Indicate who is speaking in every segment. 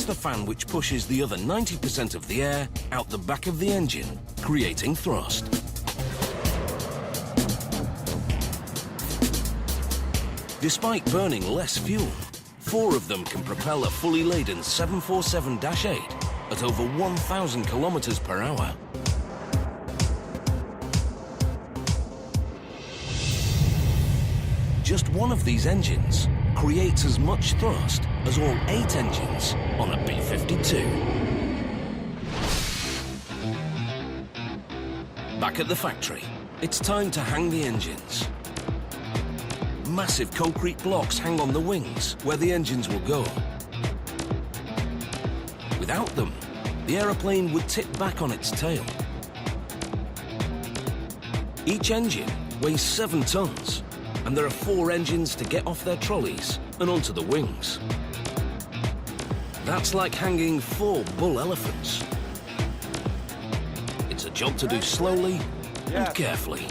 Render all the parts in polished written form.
Speaker 1: the fan which pushes the other 90% of the air out the back of the engine, creating thrust. Despite burning less fuel, 4 of them can propel a fully laden 747-8 at over 1,000 kilometers per hour. Just one of these engines creates as much thrust as all 8 engines on a B-52. Back at the factory, it's time to hang the engines. Massive concrete blocks hang on the wings where the engines will go. Without them, the aeroplane would tip back on its tail. Each engine weighs 7 tons, and there are 4 engines to get off their trolleys and onto the wings. That's like hanging 4 bull elephants. It's a job to do slowly and carefully.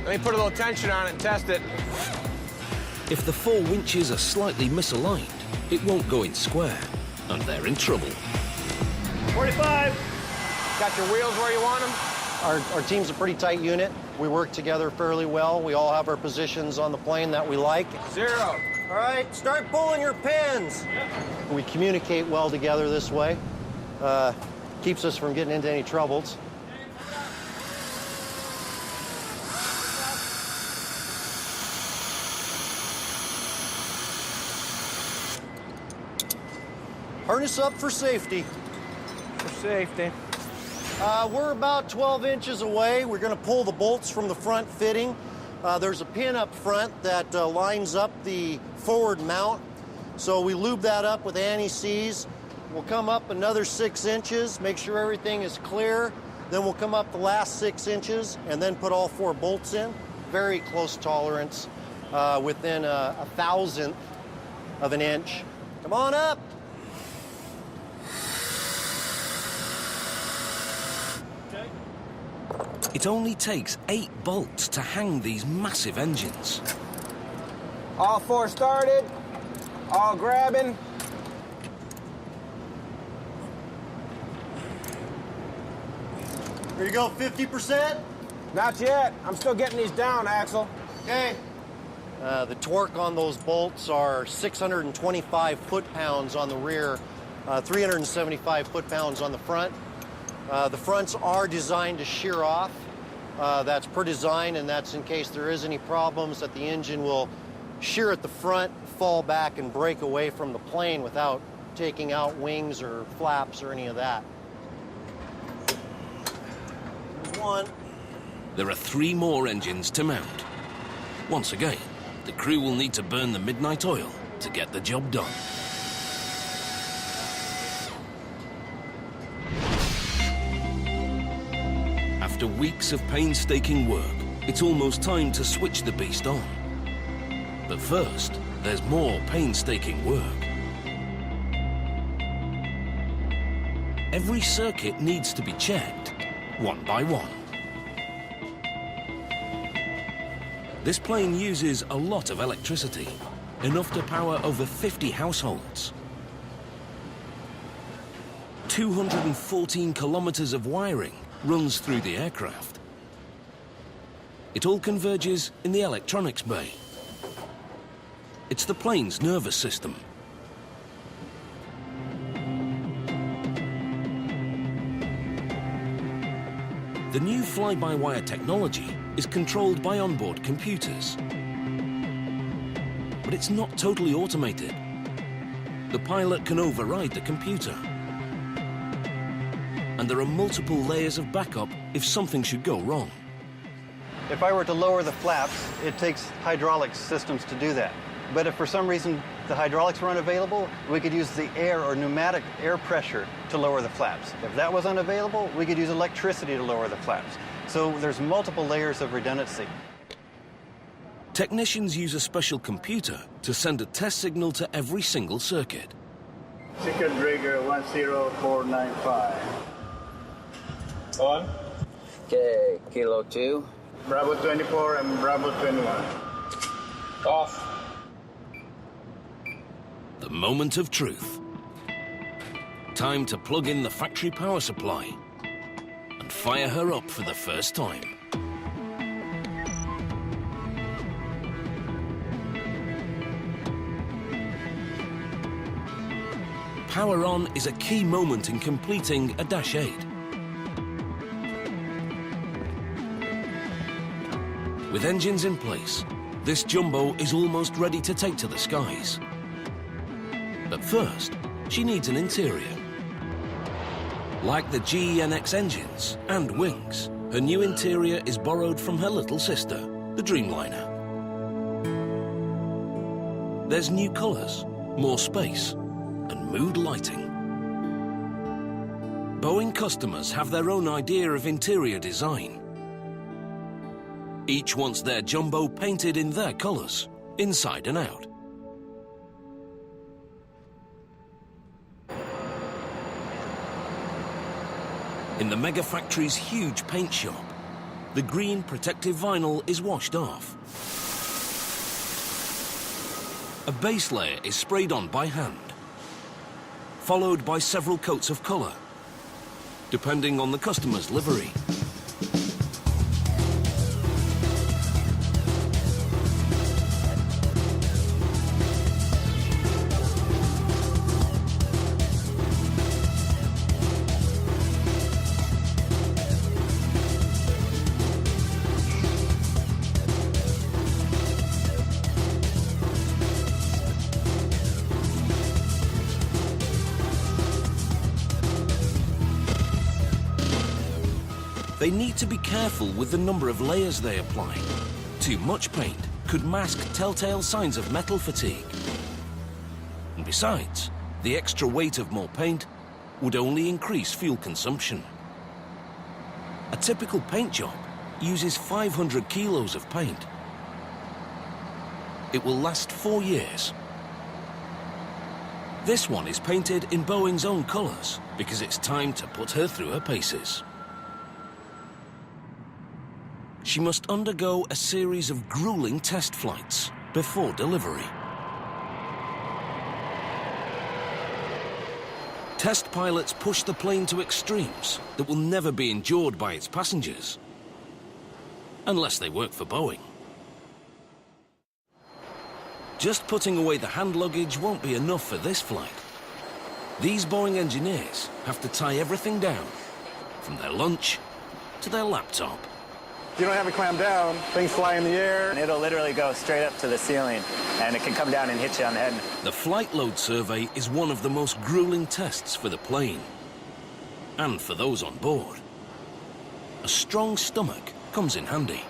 Speaker 2: Let me put a little tension on it and test it.
Speaker 1: If the 4 winches are slightly misaligned, it won't go in square, and they're in trouble.
Speaker 3: 45!
Speaker 2: Got your wheels where you want them?
Speaker 4: Our team's a pretty tight unit. We work together fairly well. We all have our positions on the plane that we like.
Speaker 2: 0.
Speaker 4: All right, start pulling your pins. Yep. We communicate well together this way. Keeps us from getting into any troubles. Harness up for safety.
Speaker 2: For safety.
Speaker 4: We're about 12 inches away. We're going to pull the bolts from the front fitting. There's a pin up front that lines up the forward mount. So we lube that up with anti-seize. We'll come up another 6 inches, make sure everything is clear. Then we'll come up the last 6 inches and then put all 4 bolts in. Very close tolerance, within a 1,000th of an inch. Come on up.
Speaker 1: It only takes 8 bolts to hang these massive engines.
Speaker 2: All 4 started, all grabbing.
Speaker 4: Here you go, 50%.
Speaker 2: Not yet. I'm still getting these down, Axel.
Speaker 4: Okay. The torque on those bolts are 625 foot-pounds on the rear, 375 foot-pounds on the front. The fronts are designed to shear off. That's per design, and that's in case there is any problems that the engine will shear at the front, fall back, and break away from the plane without taking out wings or flaps or any of that. There's one.
Speaker 1: There are 3 more engines to mount. Once again, the crew will need to burn the midnight oil to get the job done. After weeks of painstaking work, it's almost time to switch the beast on. But first, there's more painstaking work. Every circuit needs to be checked, one by one. This plane uses a lot of electricity, enough to power over 50 households. 214 kilometers of wiring runs through the aircraft. It all converges in the electronics bay. It's the plane's nervous system. The new fly-by-wire technology is controlled by onboard computers. But it's not totally automated. The pilot can override the computer. And there are multiple layers of backup if something should go wrong.
Speaker 5: If I were to lower the flaps, it takes hydraulic systems to do that. But if for some reason the hydraulics were unavailable, we could use the air or pneumatic air pressure to lower the flaps. If that was unavailable, we could use electricity to lower the flaps. So there's multiple layers of redundancy.
Speaker 1: Technicians use a special computer to send a test signal to every single circuit.
Speaker 3: Second rigger 10495. On.
Speaker 6: Okay, Kilo 2.
Speaker 3: Bravo 24 and Bravo 21. Off.
Speaker 1: The moment of truth. time to plug in the factory power supply and fire her up for the first time. Power on is a key moment in completing a Dash 8. With engines in place, this jumbo is almost ready to take to the skies. But first, she needs an interior. Like the GEnx engines and wings, her new interior is borrowed from her little sister, the Dreamliner. There's new colours, more space, and mood lighting. Boeing customers have their own idea of interior design. Each wants their jumbo painted in their colours, inside and out. In the mega factory's huge paint shop, the green protective vinyl is washed off. A base layer is sprayed on by hand, followed by several coats of colour, depending on the customer's livery. They need to be careful with the number of layers they apply. Too much paint could mask telltale signs of metal fatigue. And besides, the extra weight of more paint would only increase fuel consumption. A typical paint job uses 500 kilos of paint. It will last 4 years. This one is painted in Boeing's own colours because it's time to put her through her paces. She must undergo a series of grueling test flights before delivery. Test pilots push the plane to extremes that will never be endured by its passengers, unless they work for Boeing. Just putting away the hand luggage won't be enough for this flight. These Boeing engineers have to tie everything down, from their lunch to their laptop.
Speaker 7: You don't have it clammed down, things fly in the air.
Speaker 6: And it'll literally go straight up to the ceiling, and it can come down and hit you on the head.
Speaker 1: The flight load survey is one of the most grueling tests for the plane, and for those on board. A strong stomach comes in handy.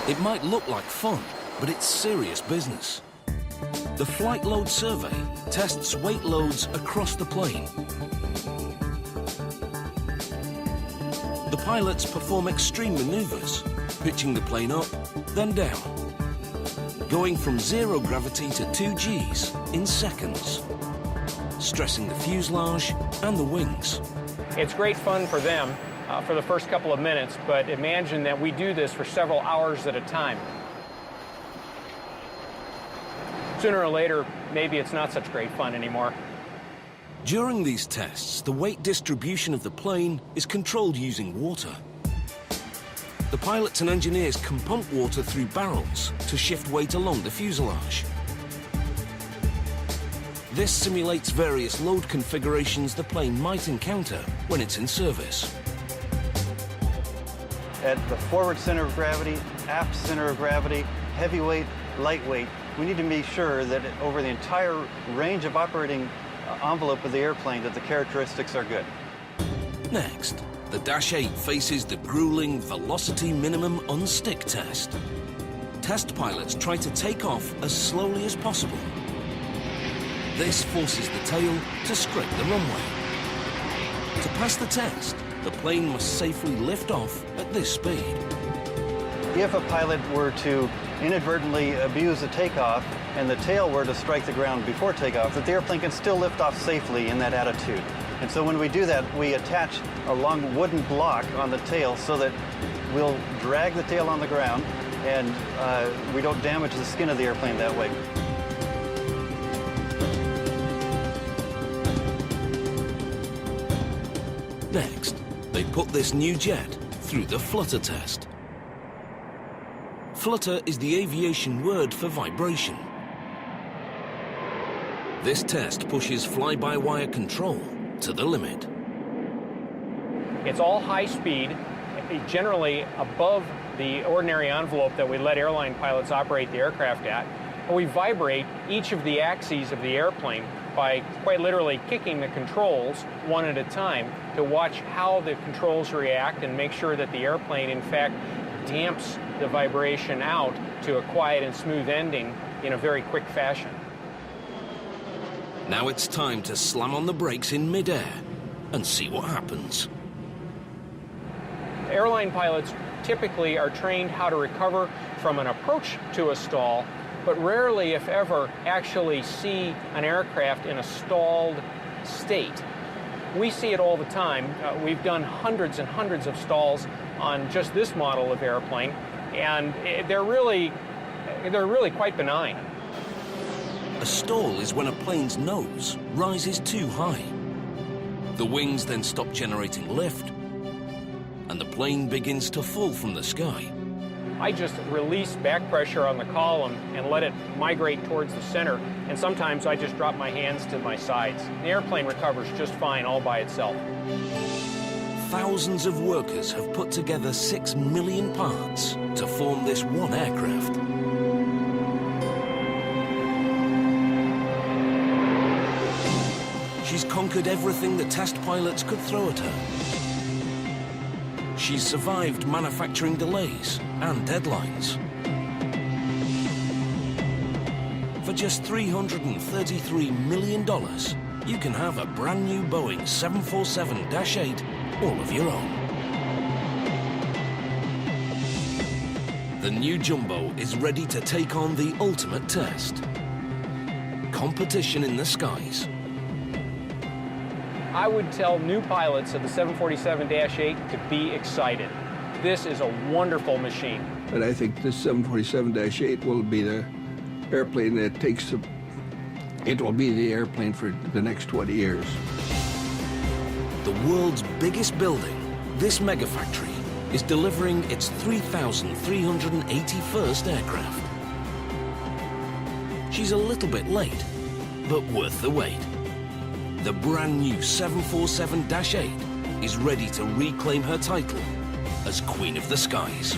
Speaker 1: It might look like fun, but it's serious business. The flight load survey tests weight loads across the plane. The pilots perform extreme maneuvers, pitching the plane up, then down, going from 0 gravity to 2 Gs in seconds, stressing the fuselage and the wings.
Speaker 2: It's great fun for them for the first couple of minutes, but imagine that we do this for several hours at a time. Sooner or later, maybe it's not such great fun anymore.
Speaker 1: During these tests, the weight distribution of the plane is controlled using water. The pilots and engineers can pump water through barrels to shift weight along the fuselage. This simulates various load configurations the plane might encounter when it's in service.
Speaker 5: At the forward center of gravity, aft center of gravity, heavyweight, lightweight, we need to be sure that over the entire range of operating envelope of the airplane that the characteristics are good.
Speaker 1: Next, the Dash 8 faces the grueling velocity minimum unstick test. Test pilots try to take off as slowly as possible. This forces the tail to scrape the runway. To pass the test, the plane must safely lift off at this speed.
Speaker 5: If a pilot were to inadvertently abuse a takeoff and the tail were to strike the ground before takeoff, that the airplane can still lift off safely in that attitude. And so when we do that, we attach a long wooden block on the tail so that we'll drag the tail on the ground, and we don't damage the skin of the airplane that way.
Speaker 1: Next, they put this new jet through the flutter test. Flutter is the aviation word for vibration. This test pushes fly-by-wire control to the limit.
Speaker 2: It's all high speed, generally above the ordinary envelope that we let airline pilots operate the aircraft at. And we vibrate each of the axes of the airplane by quite literally kicking the controls one at a time to watch how the controls react and make sure that the airplane, in fact, damps the vibration out to a quiet and smooth ending in a very quick fashion.
Speaker 1: Now it's time to slam on the brakes in mid-air and see what happens.
Speaker 2: Airline pilots typically are trained how to recover from an approach to a stall, but rarely, if ever, actually see an aircraft in a stalled state. We see it all the time. We've done hundreds and hundreds of stalls on just this model of airplane, and they're really quite benign.
Speaker 1: A stall is when a plane's nose rises too high. The wings then stop generating lift, and the plane begins to fall from the sky.
Speaker 2: I just release back pressure on the column and let it migrate towards the center, and sometimes I just drop my hands to my sides. The airplane recovers just fine all by itself.
Speaker 1: Thousands of workers have put together 6 million parts to form this one aircraft. She's conquered everything the test pilots could throw at her. She's survived manufacturing delays and deadlines. For just $333 million, you can have a brand new Boeing 747-8 all of your own. The new Jumbo is ready to take on the ultimate test. Competition in the skies.
Speaker 2: I would tell new pilots of the 747-8 to be excited. This is a wonderful machine.
Speaker 8: And I think this 747-8 will be the airplane that it will be the airplane for the next 20 years.
Speaker 1: The world's biggest building, this megafactory, is delivering its 3,381st aircraft. She's a little bit late, but worth the wait. The brand new 747-8 is ready to reclaim her title as Queen of the Skies.